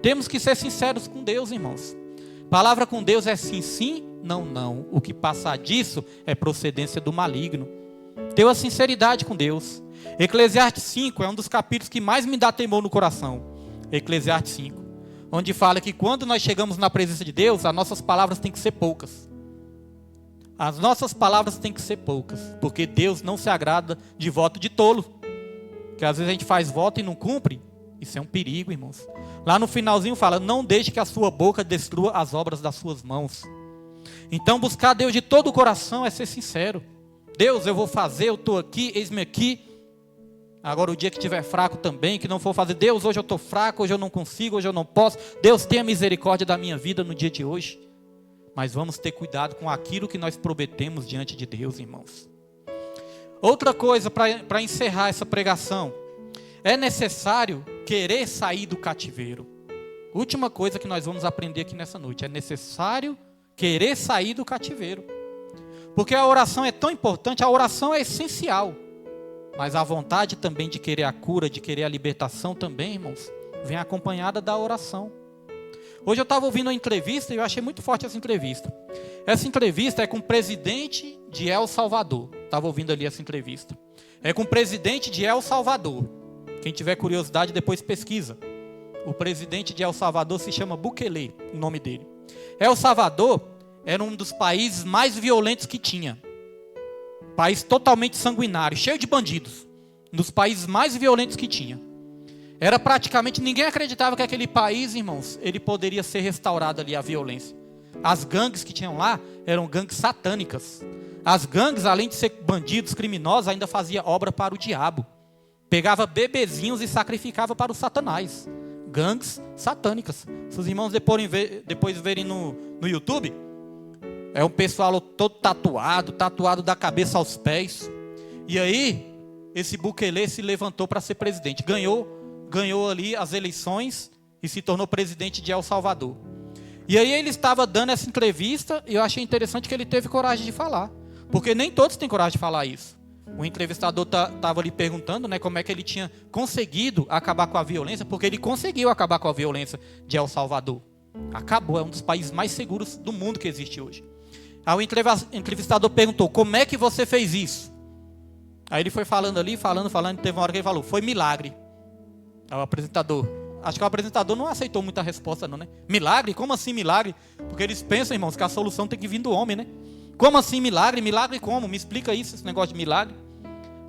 Temos que ser sinceros com Deus, irmãos. Palavra com Deus é sim, sim, não, não. O que passar disso é procedência do maligno. Ter a sinceridade com Deus. Eclesiastes 5 é um dos capítulos que mais me dá temor no coração. Eclesiastes 5. Onde fala que quando nós chegamos na presença de Deus, as nossas palavras têm que ser poucas. As nossas palavras têm que ser poucas. Porque Deus não se agrada de voto de tolo. Porque às vezes a gente faz voto e não cumpre. Isso é um perigo, irmãos. Lá no finalzinho fala, não deixe que a sua boca destrua as obras das suas mãos. Então buscar Deus de todo o coração é ser sincero. Deus, eu vou fazer, eu estou aqui, eis-me aqui. Agora o dia que estiver fraco também, que não for fazer, Deus, hoje eu estou fraco, hoje eu não consigo, hoje eu não posso. Deus, tenha misericórdia da minha vida no dia de hoje. Mas vamos ter cuidado com aquilo que nós prometemos diante de Deus, irmãos. Outra coisa para encerrar essa pregação. É necessário querer sair do cativeiro. Última coisa que nós vamos aprender aqui nessa noite. É necessário querer sair do cativeiro. Porque a oração é tão importante, a oração é essencial. Mas a vontade também de querer a cura, de querer a libertação também, irmãos, vem acompanhada da oração. Hoje eu estava ouvindo uma entrevista e eu achei muito forte essa entrevista. Essa entrevista é com o presidente de El Salvador. Estava ouvindo ali essa entrevista. É com o presidente de El Salvador. Quem tiver curiosidade, depois pesquisa. O presidente de El Salvador se chama Bukele, o nome dele. El Salvador era um dos países mais violentos que tinha. País totalmente sanguinário, cheio de bandidos. Um dos países mais violentos que tinha. Era praticamente, ninguém acreditava que aquele país, irmãos, ele poderia ser restaurado ali, a violência. As gangues que tinham lá eram gangues satânicas. As gangues, além de ser bandidos, criminosos, ainda fazia obra para o diabo. Pegava bebezinhos e sacrificava para os satanás. Gangues satânicas. Se os irmãos depois verem no YouTube, é um pessoal todo tatuado da cabeça aos pés. E aí, esse Bukele se levantou para ser presidente. Ganhou ali as eleições e se tornou presidente de El Salvador. E aí ele estava dando essa entrevista e eu achei interessante que ele teve coragem de falar. Porque nem todos têm coragem de falar isso. O entrevistador estava ali perguntando, né, como é que ele tinha conseguido acabar com a violência, porque ele conseguiu acabar com a violência de El Salvador. Acabou, é um dos países mais seguros do mundo que existe hoje. Aí o entrevistador perguntou, como é que você fez isso? Aí ele foi falando ali, falando, teve uma hora que ele falou, foi milagre. Aí o apresentador, acho que o apresentador não aceitou muita resposta não, né? Milagre? Como assim milagre? Porque eles pensam, irmãos, que a solução tem que vir do homem, né? Como assim milagre? Milagre como? Me explica isso, esse negócio de milagre.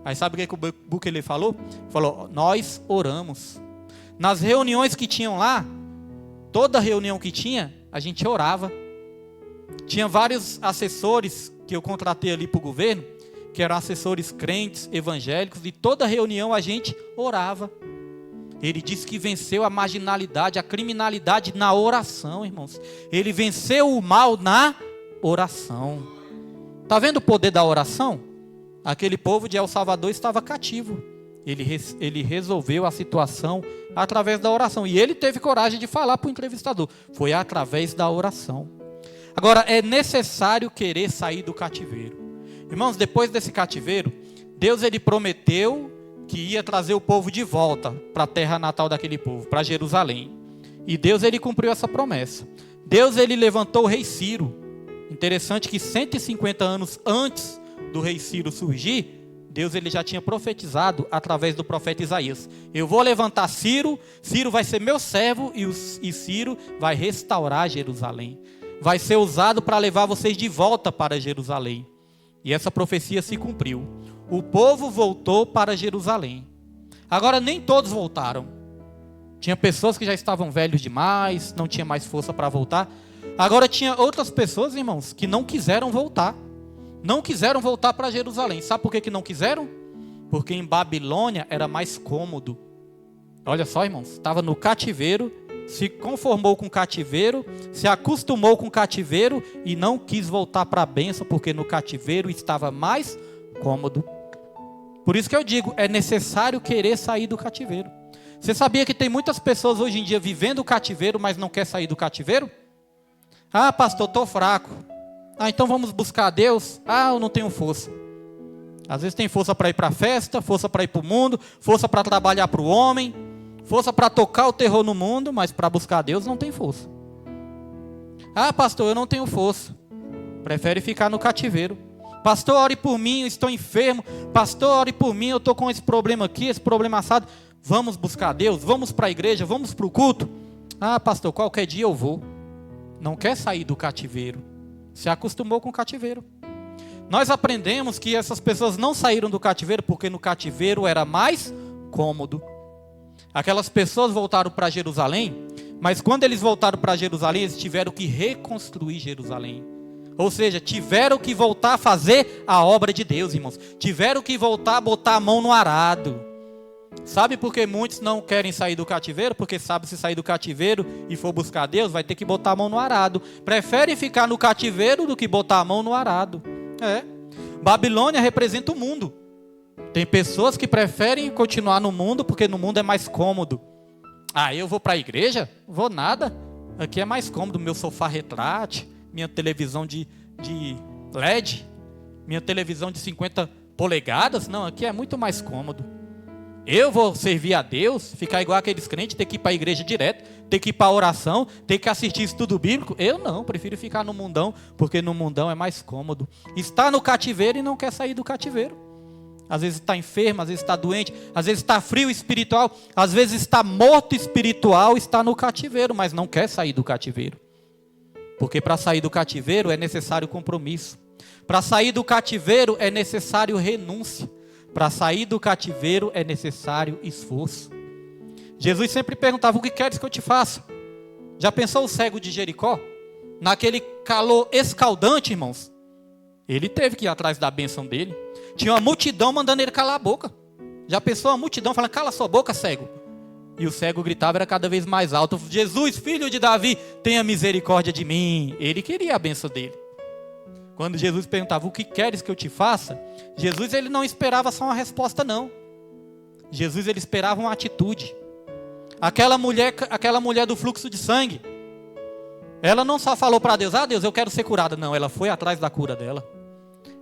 Aí sabe o que o Bukele falou? Falou, nós oramos. Nas reuniões que tinham lá, toda reunião que tinha, a gente orava. Tinha vários assessores que eu contratei ali para o governo, que eram assessores crentes, evangélicos, e toda reunião a gente orava. Ele disse que venceu a marginalidade, a criminalidade na oração, irmãos. Ele venceu o mal na oração. Está vendo o poder da oração? Aquele povo de El Salvador estava cativo. Ele resolveu a situação através da oração. E ele teve coragem de falar para o entrevistador. Foi através da oração. Agora, é necessário querer sair do cativeiro. Irmãos, depois desse cativeiro, Deus ele prometeu que ia trazer o povo de volta para a terra natal daquele povo, para Jerusalém. E Deus ele cumpriu essa promessa. Deus ele levantou o rei Ciro. Interessante que 150 anos antes do rei Ciro surgir, Deus ele já tinha profetizado através do profeta Isaías. Eu vou levantar Ciro, Ciro vai ser meu servo e Ciro vai restaurar Jerusalém. Vai ser usado para levar vocês de volta para Jerusalém. E essa profecia se cumpriu. O povo voltou para Jerusalém. Agora nem todos voltaram. Tinha pessoas que já estavam velhos demais, não tinha mais força para voltar. Agora tinha outras pessoas, irmãos, que não quiseram voltar. Não quiseram voltar para Jerusalém. Sabe por que não quiseram? Porque em Babilônia era mais cômodo. Olha só, irmãos, estava no cativeiro, se conformou com o cativeiro, se acostumou com o cativeiro e não quis voltar para a bênção, porque no cativeiro estava mais cômodo. Por isso que eu digo, é necessário querer sair do cativeiro. Você sabia que tem muitas pessoas hoje em dia vivendo o cativeiro, mas não quer sair do cativeiro? Ah, pastor, estou fraco. Ah, então vamos buscar a Deus? Ah, eu não tenho força. Às vezes tem força para ir para a festa, força para ir para o mundo, força para trabalhar para o homem, força para tocar o terror no mundo, mas para buscar a Deus não tem força. Ah, pastor, eu não tenho força. Prefere ficar no cativeiro. Pastor, ore por mim, eu estou enfermo. Pastor, ore por mim, eu estou com esse problema aqui, esse problema assado. Vamos buscar Deus, vamos para a igreja, vamos para o culto. Ah, pastor, qualquer dia eu vou. Não quer sair do cativeiro. Se acostumou com o cativeiro. Nós aprendemos que essas pessoas não saíram do cativeiro porque no cativeiro era mais cômodo. Aquelas pessoas voltaram para Jerusalém, mas quando eles voltaram para Jerusalém, eles tiveram que reconstruir Jerusalém. Ou seja, tiveram que voltar a fazer a obra de Deus, irmãos. Tiveram que voltar a botar a mão no arado. Sabe por que muitos não querem sair do cativeiro? Porque sabe, se sair do cativeiro e for buscar Deus, vai ter que botar a mão no arado. Preferem ficar no cativeiro do que botar a mão no arado. Babilônia representa o mundo. Tem pessoas que preferem continuar no mundo porque no mundo é mais cômodo. Ah, eu vou para a igreja? Vou nada. Aqui é mais cômodo, meu sofá retrátil, minha televisão de LED, minha televisão de 50 polegadas. Não, aqui é muito mais cômodo. Eu vou servir a Deus, ficar igual aqueles crentes, ter que ir para a igreja direto, ter que ir para a oração, ter que assistir estudo bíblico. Eu não, prefiro ficar no mundão, porque no mundão é mais cômodo. Está no cativeiro e não quer sair do cativeiro. Às vezes está enfermo, às vezes está doente, às vezes está frio espiritual, às vezes está morto espiritual, está no cativeiro, mas não quer sair do cativeiro. Porque para sair do cativeiro é necessário compromisso. Para sair do cativeiro é necessário renúncia. Para sair do cativeiro é necessário esforço. Jesus sempre perguntava: o que queres que eu te faça? Já pensou o cego de Jericó? Naquele calor escaldante, irmãos. Ele teve que ir atrás da bênção dele. Tinha uma multidão mandando ele calar a boca. Já pensou a multidão falando: cala sua boca, cego? E o cego gritava, era cada vez mais alto: Jesus, filho de Davi, tenha misericórdia de mim. Ele queria a bênção dele. Quando Jesus perguntava: o que queres que eu te faça? Jesus, ele não esperava só uma resposta, não. Jesus, ele esperava uma atitude. Aquela mulher do fluxo de sangue, ela não só falou para Deus: ah, Deus, eu quero ser curada. Não, ela foi atrás da cura dela.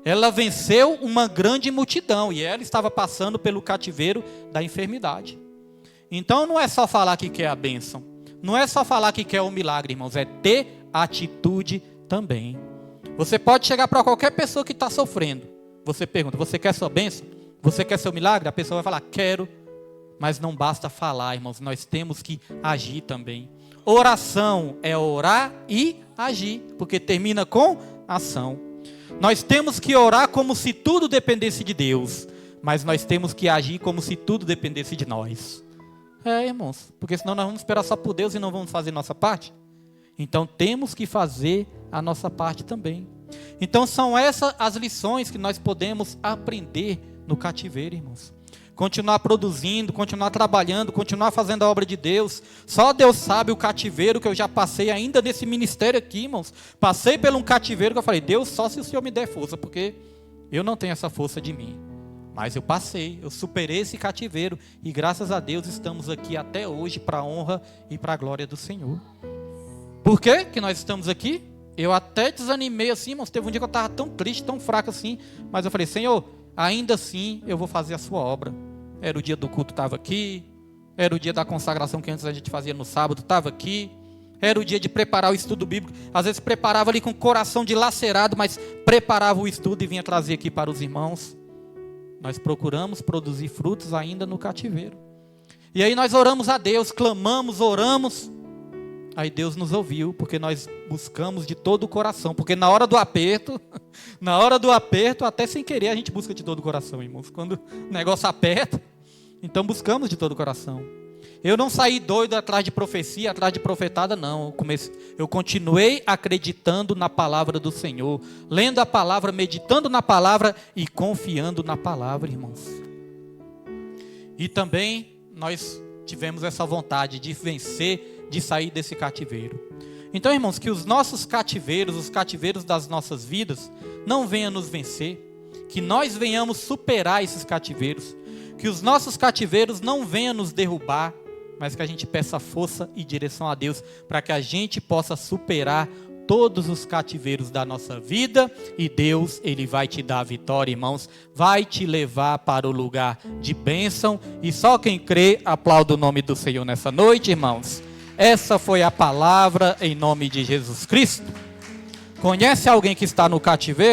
Ela venceu uma grande multidão e ela estava passando pelo cativeiro da enfermidade. Então não é só falar que quer a bênção, não é só falar que quer o milagre, irmãos, é ter atitude também. Você pode chegar para qualquer pessoa que está sofrendo. Você pergunta: você quer sua bênção? Você quer seu milagre? A pessoa vai falar: quero. Mas não basta falar, irmãos, nós temos que agir também. Oração é orar e agir, porque termina com ação. Nós temos que orar como se tudo dependesse de Deus, mas nós temos que agir como se tudo dependesse de nós. Irmãos, porque senão nós vamos esperar só por Deus e não vamos fazer nossa parte. Então temos que fazer a nossa parte também. Então são essas as lições que nós podemos aprender no cativeiro, irmãos. Continuar produzindo, continuar trabalhando, continuar fazendo a obra de Deus. Só Deus sabe o cativeiro que eu já passei ainda nesse ministério aqui, irmãos. Passei por um cativeiro que eu falei: Deus, só se o Senhor me der força, porque eu não tenho essa força de mim. Mas eu passei, eu superei esse cativeiro e graças a Deus estamos aqui até hoje para a honra e para a glória do Senhor. Por que que nós estamos aqui? Eu até desanimei assim, irmãos. Teve um dia que eu estava tão triste, tão fraco assim, mas eu falei: Senhor, ainda assim eu vou fazer a sua obra. Era o dia do culto, estava aqui. Era o dia da consagração que antes a gente fazia no sábado, estava aqui. Era o dia de preparar o estudo bíblico. Às vezes preparava ali com o coração dilacerado, mas preparava o estudo e vinha trazer aqui para os irmãos. Nós procuramos produzir frutos ainda no cativeiro. E aí nós oramos a Deus, clamamos, oramos. Aí Deus nos ouviu, porque nós buscamos de todo o coração. Porque na hora do aperto, até sem querer a gente busca de todo o coração, irmãos. Quando o negócio aperta, então buscamos de todo o coração. Eu não saí doido atrás de profecia, atrás de profetada, não. Eu continuei acreditando na palavra do Senhor, lendo a palavra, meditando na palavra e confiando na palavra, irmãos. E também nós tivemos essa vontade de vencer, de sair desse cativeiro. Então, irmãos, que os nossos cativeiros, os cativeiros das nossas vidas, não venham nos vencer, que nós venhamos superar esses cativeiros, que os nossos cativeiros não venham nos derrubar, mas que a gente peça força e direção a Deus, para que a gente possa superar todos os cativeiros da nossa vida, e Deus, Ele vai te dar a vitória, irmãos, vai te levar para o lugar de bênção, e só quem crê, aplauda o nome do Senhor nessa noite, irmãos. Essa foi a palavra em nome de Jesus Cristo. Conhece alguém que está no cativeiro?